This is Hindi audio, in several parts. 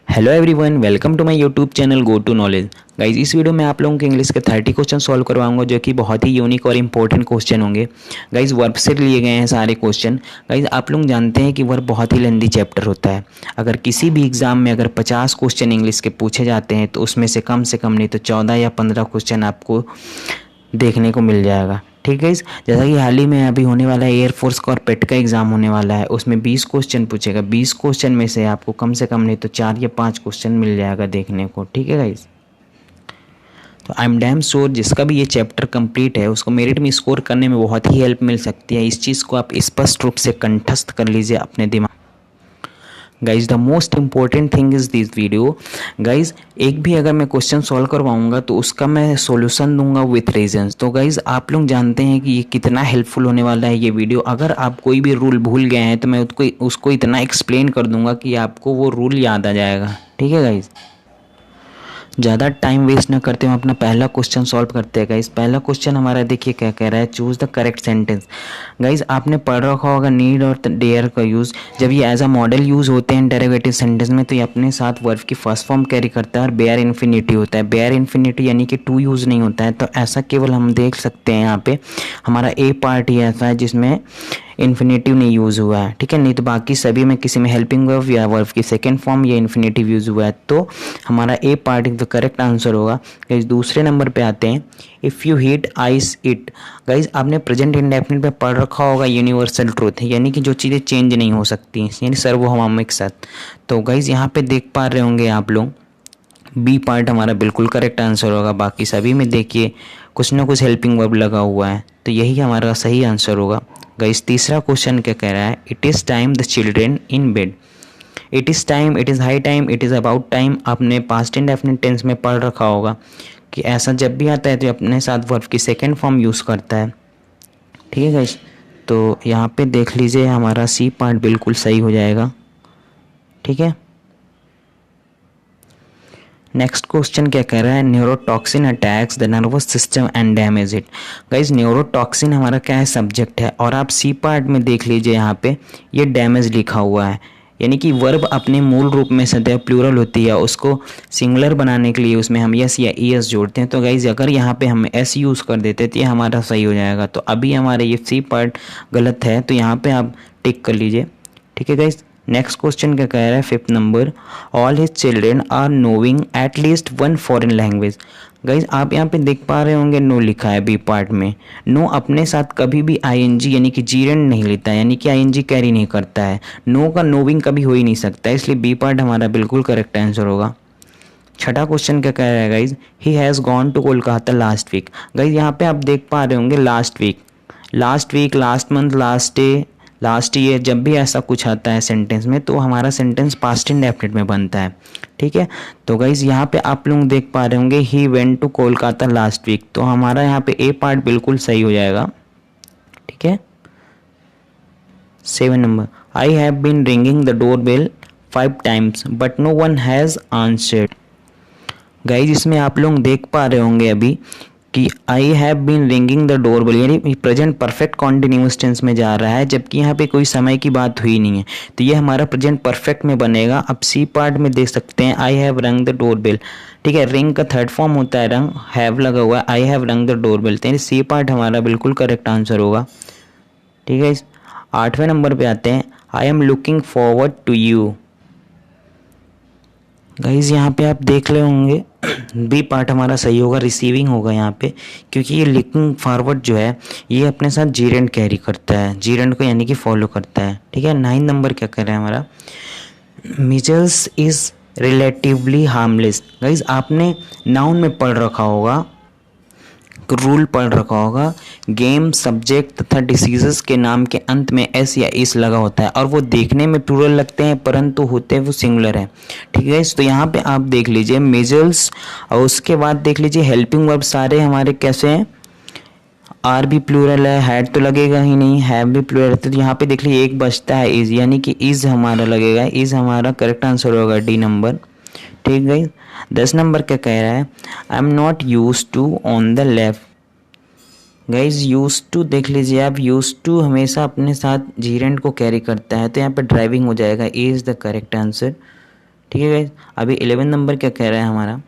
Hello everyone, welcome to my YouTube channel go to knowledge. Guys, इस वीडियो में आप लोगों के इंग्लिश के 30 क्वेश्चन सॉल्व करवाऊंगा जो कि बहुत ही यूनिक और इंपॉर्टेंट क्वेश्चन होंगे। गाइज, वर्ब से लिए गए हैं सारे क्वेश्चन। गाइज, आप लोग जानते हैं कि वर्ब बहुत ही लेंदी चैप्टर होता है। अगर किसी भी एग्जाम में अगर 50 क्वेश्चन इंग्लिश के पूछे जाते हैं तो उसमें से कम नहीं तो 14 या 15 क्वेश्चन आपको देखने को मिल जाएगा। ठीक है, जैसा कि हाल ही में अभी होने वाला है एयरफोर्स का और पेट का एग्ज़ाम होने वाला है, उसमें 20 क्वेश्चन पूछेगा। 20 क्वेश्चन में से आपको कम नहीं तो 4 या 5 क्वेश्चन मिल जाएगा देखने को। ठीक है गाइज, तो आई एम डैम श्योर जिसका भी ये चैप्टर कंप्लीट है उसको मेरिट में स्कोर करने में बहुत ही हेल्प मिल सकती है। इस चीज़ को आप स्पष्ट रूप से कंठस्थ कर लीजिए अपने दिमाग। Guys, the most important thing is this video. Guys, एक भी अगर मैं क्वेश्चन सॉल्व करवाऊंगा तो उसका मैं सॉल्यूशन दूंगा विथ रीजंस। तो गाइज, आप लोग जानते हैं कि ये कितना हेल्पफुल होने वाला है ये वीडियो। अगर आप कोई भी रूल भूल गए हैं तो मैं उसको इतना एक्सप्लेन कर दूंगा कि आपको वो रूल याद आ जाएगा। ठीक है गाइज, ज़्यादा टाइम वेस्ट ना करते हुए अपना पहला क्वेश्चन सॉल्व करते हैं। गाइस, पहला क्वेश्चन हमारा देखिए क्या कह रहा है, choose the correct sentence. Guys, आपने पढ़ रखा होगा नीड और डेयर का यूज़। जब ये एज अ मॉडल यूज़ होते हैं डेरिवेटिव सेंटेंस में तो ये अपने साथ वर्ब की फर्स्ट फॉर्म कैरी करता है और बेयर इन्फिनिटी होता है। बेयर इन्फिनिटी यानी कि टू यूज़ नहीं होता है। तो ऐसा केवल हम देख सकते हैं यहाँ पे हमारा ए पार्ट ही ऐसा है जिसमें इन्फिनेटिव नहीं यूज़ हुआ है। ठीक है, नहीं तो बाकी सभी में किसी में हेल्पिंग वर्ब या वर्ब की सेकेंड फॉर्म या इन्फिनेटिव यूज़ हुआ है। तो हमारा A part is the correct answer होगा। गाइस, दूसरे नंबर पे आते हैं, if you heat ice it. Guys, आपने प्रेजेंट इंडेफिनिट में पढ़ रखा होगा यूनिवर्सल ट्रूथ, यानी कि जो चीज़ें चेंज नहीं हो सकती, यानी सर्वभौमिक सत्य। तो गाइस, यहाँ पे देख पा रहे होंगे आप लोग बी पार्ट हमारा बिल्कुल करेक्ट आंसर होगा। बाकी सभी में देखिए कुछ ना कुछ हेल्पिंग वर्ब लगा हुआ है, तो यही हमारा सही आंसर होगा। गाइस, तीसरा क्वेश्चन क्या कह रहा है, it is time the children in bed. It is time, it is high time, it is about time आपने पास्ट इंडेफिनिट टेंस में पढ़ रखा होगा कि ऐसा जब भी आता है तो अपने साथ वर्ब की सेकेंड फॉर्म यूज़ करता है। ठीक है गाइस, तो यहाँ पे देख लीजिए हमारा सी पार्ट बिल्कुल सही हो जाएगा। ठीक है, नेक्स्ट क्वेश्चन क्या कह रहा है, neurotoxin attacks the nervous system and damage it. Guys, neurotoxin हमारा क्या है, सब्जेक्ट है, और आप सी पार्ट में देख लीजिए यहाँ पे ये डैमेज लिखा हुआ है, यानी कि वर्ब अपने मूल रूप में सदैव प्लूरल होती है, उसको सिंगुलर बनाने के लिए उसमें हम यस या ईएस जोड़ते हैं। तो गाइज, अगर यहाँ पे हम एस यूज़ कर देते तो ये हमारा सही हो जाएगा। तो अभी हमारे ये सी पार्ट गलत है, तो यहाँ पे आप टिक कर लीजिए। ठीक है गाइज, नेक्स्ट क्वेश्चन क्या कह रहा है, 5th number, all his children are knowing at least one foreign language. Guys, आप यहाँ पे देख पा रहे होंगे नो लिखा है बी पार्ट में। नो अपने साथ कभी भी आईएनजी यानी कि जीरेंड नहीं लेता है, यानी कि आईएनजी कैरी नहीं करता है। नो का नोविंग कभी हो ही नहीं सकता, इसलिए बी पार्ट हमारा बिल्कुल करेक्ट आंसर होगा। छठा क्वेश्चन क्या कह रहा है guys, he has gone to Kolkata last week. Guys, यहाँ पे आप देख पा रहे होंगे last week, last month, last day, last year, जब भी ऐसा कुछ आता है सेंटेंस में तो हमारा सेंटेंस पास्ट इंडेफिनिट में बनता है। ठीक है, तो गाइज यहाँ पे आप लोग देख पा रहे होंगे he went to Kolkata last week, तो हमारा यहाँ पे ए पार्ट बिल्कुल सही हो जाएगा। ठीक है, 7 number, I have been ringing the door bell 5 times but no one has answered. Guys, इसमें आप लोग देख पा रहे होंगे अभी कि I have been ringing the doorbell, यानी प्रेजेंट परफेक्ट कॉन्टिन्यूअस टेंस में जा रहा है, जबकि यहाँ पे कोई समय की बात हुई नहीं है, तो ये हमारा प्रेजेंट परफेक्ट में बनेगा। अब सी पार्ट में देख सकते हैं आई हैव रंग द डोरबेल। ठीक है, रिंग का थर्ड फॉर्म होता है रंग, हैव लगा हुआ है, आई हैव रंग द डोरबेल, तो सी पार्ट हमारा बिल्कुल करेक्ट आंसर होगा। ठीक है, 8वें नंबर पे आते हैं, I am looking forward to you. Guys, यहाँ पे आप देख रहे होंगे बी पार्ट हमारा सही होगा, रिसीविंग होगा यहाँ पे, क्योंकि ये लुकिंग फॉरवर्ड जो है ये अपने साथ जीरेंड कैरी करता है, जीरेंड को यानी कि फॉलो करता है। ठीक है, 9 नंबर क्या कर रहा है हमारा, measles is relatively harmless. Guys, आपने नाउन में पढ़ रखा होगा, रूल पढ़ रखा होगा, गेम, सब्जेक्ट तथा डिसीजेस के नाम के अंत में एस या इस लगा होता है और वो देखने में प्लूरल लगते हैं परंतु होते वो सिंगुलर है। ठीक है, तो यहाँ पे आप देख लीजिए मेजल्स, और उसके बाद देख लीजिए हेल्पिंग वर्ब सारे हमारे कैसे हैं, आर भी प्लूरल है, हैड तो लगेगा ही नहीं, हैव भी प्लूरल है, तो यहाँ पे देख लीजिए एक बचता है इज, यानी कि इज हमारा लगेगा, इज हमारा करेक्ट आंसर होगा, डी नंबर। ठीक है, 10 नंबर क्या कह रहा है, I am not use to on the left. Guys, use to देख लीजिए आप, यूज टू हमेशा अपने साथ जीरेंड को कैरी करता है, तो यहाँ पे ड्राइविंग हो जाएगा, ए इज द करेक्ट आंसर। ठीक है गाइज। अभी 11 नंबर क्या कह रहा है हमारा,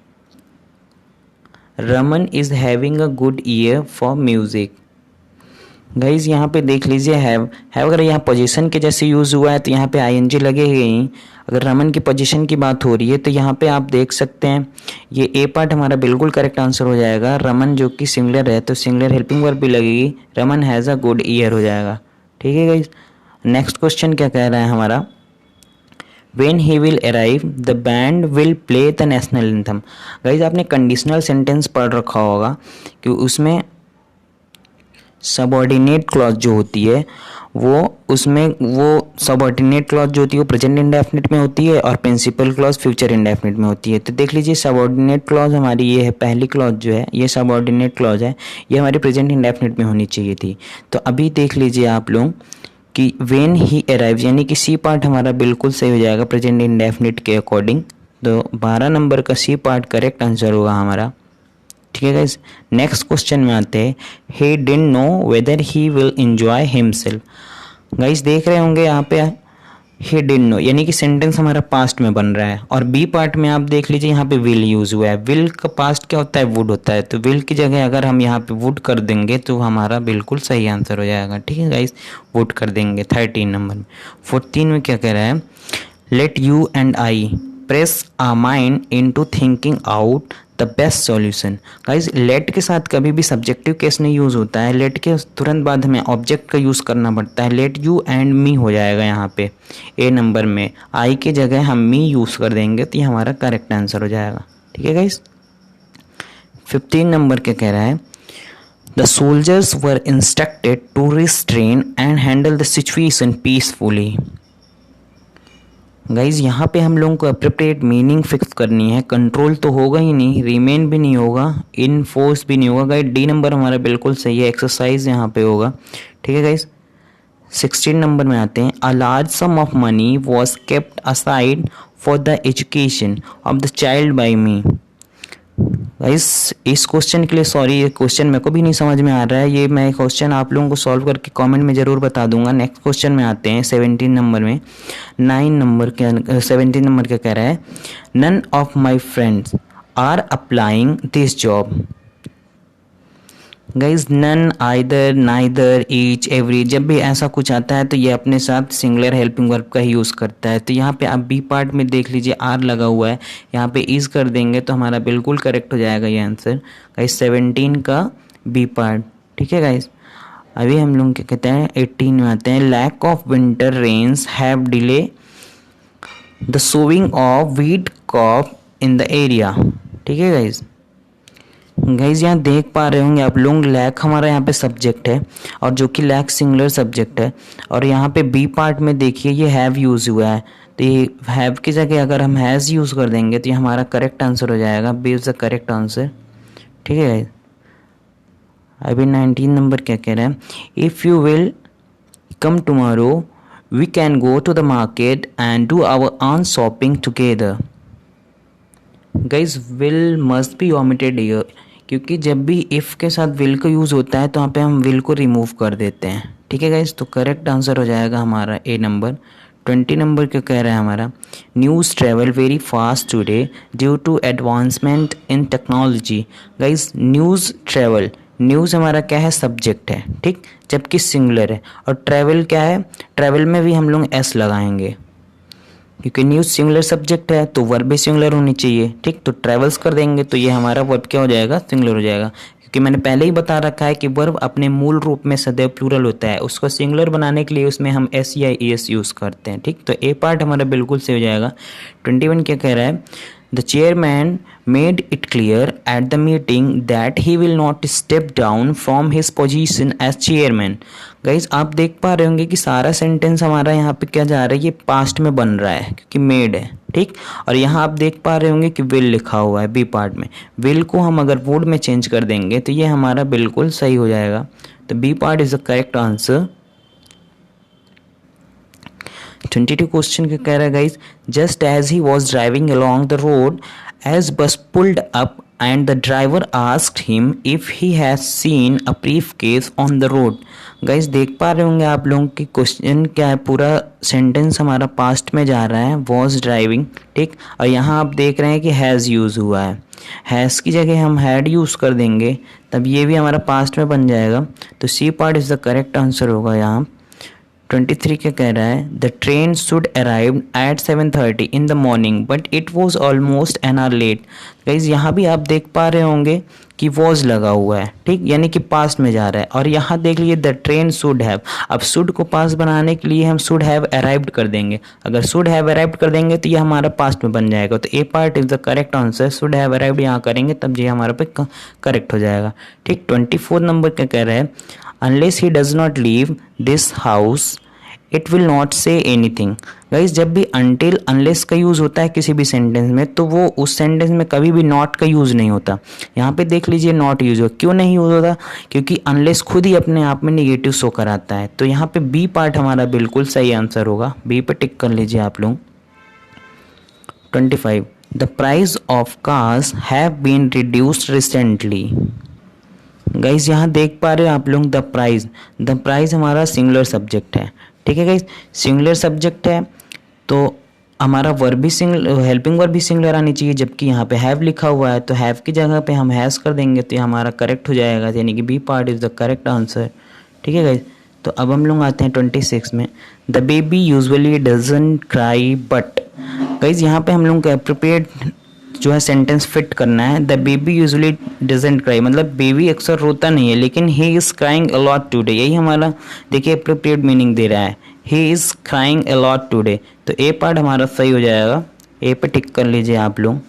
Raman is having a good year for music. Guys यहाँ पे देख लीजिए हैव अगर यहाँ पोजीशन के जैसे यूज़ हुआ है तो यहाँ पे आईएनजी लगेगा ही। अगर रमन की पोजीशन की बात हो रही है तो यहाँ पे आप देख सकते हैं ये ए पार्ट हमारा बिल्कुल करेक्ट आंसर हो जाएगा। रमन जो कि सिंगुलर है तो सिंगुलर हेल्पिंग वर्ब भी लगेगी, Raman has a good year हो जाएगा। ठीक है गाइज। नेक्स्ट क्वेश्चन क्या कह रहा है हमारा, when he will arrive the band will play the national anthem. Guys आपने कंडीशनल सेंटेंस पढ़ रखा होगा कि उसमें सबऑर्डिनेट क्लॉज जो होती है वो सबऑर्डिनेट क्लॉज जो होती है वो प्रेजेंट इंडेफिनिट में होती है और प्रिंसिपल क्लॉज फ्यूचर इंडेफिनिट में होती है। तो देख लीजिए सबऑर्डिनेट क्लॉज हमारी ये है, पहली क्लॉज जो है ये सबऑर्डिनेट क्लॉज है, ये हमारी प्रेजेंट इंडेफिनिट में होनी चाहिए थी। तो अभी देख लीजिए आप लोग कि वेन ही अराइव यानी कि सी पार्ट हमारा बिल्कुल सही हो जाएगा प्रेजेंट इंडेफिनिट के अकॉर्डिंग। तो 12 नंबर का सी पार्ट करेक्ट आंसर होगा हमारा। ठीक है गाइज। नेक्स्ट क्वेश्चन में आते हैं, he didn't know whether he will enjoy himself. Guys देख रहे होंगे यहाँ पे ही डिडंट नो यानी कि सेंटेंस हमारा पास्ट में बन रहा है और बी पार्ट में आप देख लीजिए यहाँ पे विल यूज हुआ है। विल का पास्ट क्या होता है, वुड होता है। तो विल की जगह अगर हम यहाँ पे वुड कर देंगे तो हमारा बिल्कुल सही आंसर हो जाएगा। ठीक है गाइज, वुड कर देंगे 13 नंबर में। 14 में क्या कह रहा है, let you and I press a mind into thinking out the best solution. Guys let के साथ कभी भी सब्जेक्टिव केस नहीं यूज़ होता है, लेट के तुरंत बाद हमें ऑब्जेक्ट का यूज़ करना पड़ता है। लेट यू एंड मी हो जाएगा यहाँ पे ए नंबर में, आई के जगह हम मी यूज़ कर देंगे तो ये हमारा करेक्ट आंसर हो जाएगा। ठीक है गाइज। 15 नंबर क्या कह रहा है, the soldiers were instructed to restrain and handle the situation peacefully. Guys यहाँ पे हम लोगों को अप्रोप्रिएट मीनिंग फिक्स करनी है। कंट्रोल तो होगा ही नहीं, रिमेन भी नहीं होगा, इनफोर्स भी नहीं होगा। गाइज डी नंबर हमारा बिल्कुल सही है, एक्सरसाइज यहाँ पे होगा। ठीक है गाइज। 16 नंबर में आते हैं, a large some of money was kept aside for the education of the child by me. Guys इस क्वेश्चन के लिए सॉरी, ये क्वेश्चन मेरे को भी नहीं समझ में आ रहा है, ये मैं क्वेश्चन आप लोगों को सॉल्व करके कमेंट में ज़रूर बता दूंगा। नेक्स्ट क्वेश्चन में आते हैं 17 नंबर में। 17 नंबर क्या कह रहा है, none of my friends are applying this job. Guys none, either, neither, each, every, जब भी ऐसा कुछ आता है तो ये अपने साथ सिंगुलर हेल्पिंग वर्ब का ही यूज़ करता है। तो यहाँ पे आप बी पार्ट में देख लीजिए आर लगा हुआ है, यहाँ पे इज कर देंगे तो हमारा बिल्कुल करेक्ट हो जाएगा ये आंसर। गाइज 17 का बी पार्ट। ठीक है गाइज। अभी हम लोग क्या कहते हैं 18 में आते हैं, lack of winter rains have delay the sowing of wheat crop in the area. ठीक है गाइज। गाइज यहाँ देख पा रहे होंगे आप लोग, लैक हमारा यहाँ पे सब्जेक्ट है और जो कि लैक सिंगुलर सब्जेक्ट है, और यहाँ पे बी पार्ट में देखिए ये हैव यूज हुआ है। तो ये हैव की जगह अगर हम हैज़ यूज़ कर देंगे तो ये हमारा करेक्ट आंसर हो जाएगा, B is the correct answer. ठीक है गाइज। अभी 19 नंबर क्या कह रहा है, if you will come tomorrow we can go to the market and do our on shopping together. Guys will must be omitted here, क्योंकि जब भी इफ़ के साथ विल का यूज़ होता है तो वहाँ पे हम विल को रिमूव कर देते हैं। ठीक है गाइज। तो करेक्ट आंसर हो जाएगा हमारा ए नंबर। 20 नंबर क्या कह रहा है हमारा, news travel very fast today due to advancement in technology. Guys news travel, news हमारा क्या है, सब्जेक्ट है, ठीक, जबकि सिंगुलर है। और ट्रेवल क्या है, ट्रेवल में भी हम लोग एस लगाएंगे क्योंकि न्यूज़ सिंगुलर सब्जेक्ट है तो वर्ब भी सिंगुलर होनी चाहिए। ठीक, तो ट्रेवल्स कर देंगे तो ये हमारा वर्ब क्या हो जाएगा, सिंगुलर हो जाएगा। क्योंकि मैंने पहले ही बता रखा है कि वर्ब अपने मूल रूप में सदैव प्लूरल होता है, उसको सिंगुलर बनाने के लिए उसमें हम एस या एस यूज़ करते हैं। ठीक, तो ए पार्ट हमारा बिल्कुल सही हो जाएगा। 21 क्या कह रहा है, the chairman made it clear at the meeting that he will not step down from his position as chairman। Guys आप देख पा रहे होंगे कि सारा सेंटेंस हमारा यहाँ पे क्या जा रहा है, ये पास्ट में बन रहा है क्योंकि मेड है। ठीक, और यहाँ आप देख पा रहे होंगे कि विल लिखा हुआ है बी पार्ट में, विल को हम अगर वुड में चेंज कर देंगे तो ये हमारा बिल्कुल सही हो जाएगा। तो B part is the correct answer. 22 question कह रहा है guys, just as he was driving along the road as bus pulled up and the driver asked him if he has seen a briefcase on the road। Guys देख पा रहे होंगे आप लोगों की क्वेश्चन क्या है, पूरा सेंटेंस हमारा पास्ट में जा रहा है, वॉज ड्राइविंग, ठीक। और यहाँ आप देख रहे हैं कि हैज़ यूज़ हुआ है, हैज़ की जगह हम हैड यूज़ कर देंगे तब ये भी हमारा पास्ट में बन जाएगा। तो C part is the correct answer होगा यहाँ। 23 क्या कह रहा है, the train should arrive at 7:30 in the morning but it was almost an hour late. Guys यहाँ भी आप देख पा रहे होंगे कि वॉज लगा हुआ है, ठीक, यानी कि पास्ट में जा रहा है। और यहाँ देख लीजिए द ट्रेन शुड हैव, अब शुड को पास्ट बनाने के लिए हम शुड हैव अराइव्ड कर देंगे। अगर शुड हैव अराइव्ड कर देंगे तो ये हमारा पास्ट में बन जाएगा। तो A part is the correct answer, should have arrived यहाँ करेंगे तब ये हमारा पे करेक्ट हो जाएगा, ठीक। 24 नंबर क्या कह रहा है, unless he does not leave this house it will not say anything. Guys जब भी अनटिल अनलेस का यूज़ होता है किसी भी सेंटेंस में तो वो उस सेंटेंस में कभी भी नॉट का यूज़ नहीं होता। यहाँ पे देख लीजिए नॉट यूज़ हो, क्यों नहीं यूज़ होता, क्योंकि अनलेस खुद ही अपने आप में निगेटिव शो कराता है। तो यहाँ पे बी पार्ट हमारा बिल्कुल सही आंसर होगा, बी पे टिक कर लीजिए आप लोग। 25 the price of cars have been reduced recently. Guys यहाँ देख पा रहे हो आप लोग द प्राइस हमारा सिंगुलर सब्जेक्ट है, ठीक है गाइज, सिंगुलर सब्जेक्ट है तो हमारा वर्ब भी सिंगुलर, हेल्पिंग वर्ब भी सिंगुलर आनी चाहिए, जबकि यहाँ पे हैव लिखा हुआ है तो हैव की जगह पे हम हैज़ कर देंगे तो ये हमारा करेक्ट हो जाएगा, यानी कि B part is the correct answer, ठीक है गाइज। तो अब हम लोग आते हैं 26 में, the baby usually doesn't cry but. Guys यहाँ पे हम लोग को एप्रोप्रिएट जो है सेंटेंस फिट करना है, the baby usually doesn't cry, मतलब बेबी अक्सर रोता नहीं है लेकिन he is crying a lot today, यही हमारा देखिए एप्रोप्रिएट मीनिंग दे रहा है, he is crying a lot today. तो ए पार्ट हमारा सही हो जाएगा, ए पे टिक कर लीजिए आप लोग,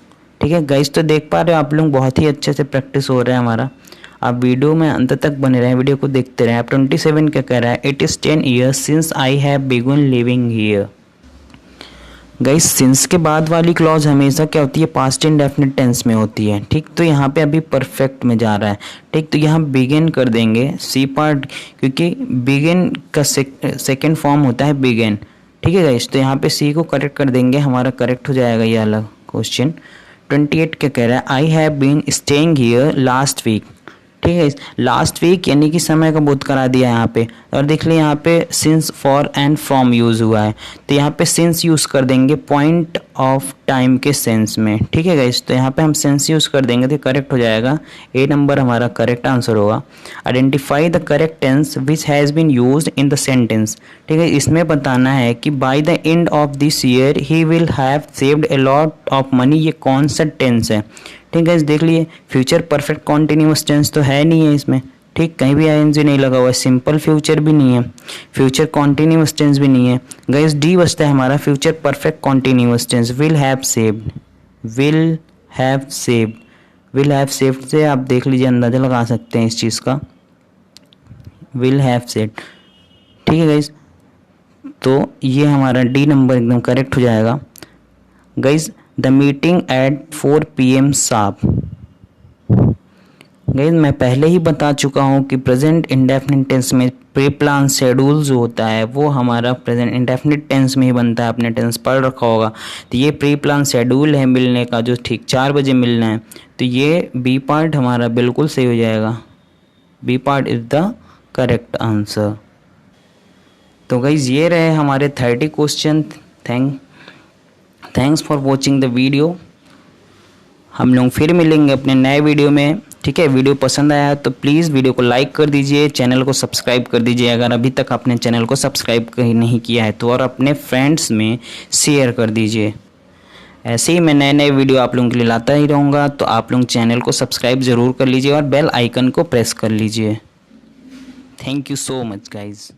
ठीक है गाइस। तो देख पा रहे हो आप लोग बहुत ही अच्छे से प्रैक्टिस हो रहा है हमारा। आप वीडियो में अंत तक बने रहें, वीडियो को देखते रहें। आप 27 क्या कह रहा है, it is 10 years since I have begun living here. Guys since के बाद वाली क्लॉज हमेशा क्या होती है, पास्ट इंडेफिनिट टेंस में होती है, ठीक। तो यहाँ पे अभी परफेक्ट में जा रहा है, ठीक। तो यहाँ बिगिन कर देंगे सी पार्ट, क्योंकि बिगिन का सेकेंड फॉर्म होता है बिगिन, ठीक है गाइस। तो यहाँ पे सी को करेक्ट कर देंगे, हमारा करेक्ट हो जाएगा ये अलग क्वेश्चन। 28 क्या कह रहा है, I have been staying here last week, ठीक है। लास्ट वीक यानी कि समय का बोध करा दिया यहाँ पे। और देख लें यहाँ पे since, for and from use हुआ है तो यहाँ पे सिंस यूज़ कर देंगे पॉइंट ऑफ टाइम के सेंस में, ठीक है गाइस। तो यहाँ पे हम सेंस यूज़ कर देंगे तो करेक्ट हो जाएगा, ए नंबर हमारा करेक्ट आंसर होगा। Identify the correct tense which has been used in the sentence, ठीक है। इसमें बताना है कि by the end of this year he will have saved a lot of money, ये कौन सा टेंस है, ठीक है। देख लिए फ्यूचर परफेक्ट कॉन्टिन्यूअस टेंस तो है नहीं है इसमें, ठीक, कहीं भी आईएनजी नहीं लगा हुआ है, सिंपल फ्यूचर भी नहीं है, फ्यूचर कॉन्टिन्यूअस टेंस भी नहीं है। गाइस डी बचता है हमारा future perfect continuous tense, will have saved, will have saved, will have saved से आप देख लीजिए अंदाजा लगा सकते हैं इस चीज़ का, विल हैव सेव्ड, ठीक है गाइस। तो ये हमारा डी नंबर एकदम करेक्ट हो जाएगा। Guys the meeting at 4 PM sharp. Guys मैं पहले ही बता चुका हूँ कि प्रेजेंट इंडेफिनिट टेंस में प्री प्लान शेड्यूल जो होता है वो हमारा प्रेजेंट इंडेफिनिट टेंस में ही बनता है, आपने टेंस पढ़ रखा होगा। तो ये प्री प्लान शेड्यूल है मिलने का, जो ठीक 4 बजे मिलना है, तो ये बी पार्ट हमारा बिल्कुल सही हो जाएगा, B part is the correct answer. तो गाइस ये रहे हमारे 30 question. Thanks for watching the video. हम लोग फिर मिलेंगे अपने नए वीडियो में, ठीक है। वीडियो पसंद आया तो प्लीज़ वीडियो को लाइक कर दीजिए, चैनल को सब्सक्राइब कर दीजिए अगर अभी तक आपने चैनल को सब्सक्राइब नहीं किया है तो, और अपने फ्रेंड्स में शेयर कर दीजिए। ऐसे ही मैं नए नए वीडियो आप लोगों के लिए लाता ही रहूँगा, तो आप लोग चैनल को सब्सक्राइब ज़रूर कर लीजिए और बेल आइकन को प्रेस कर लीजिए। Thank you so much guys.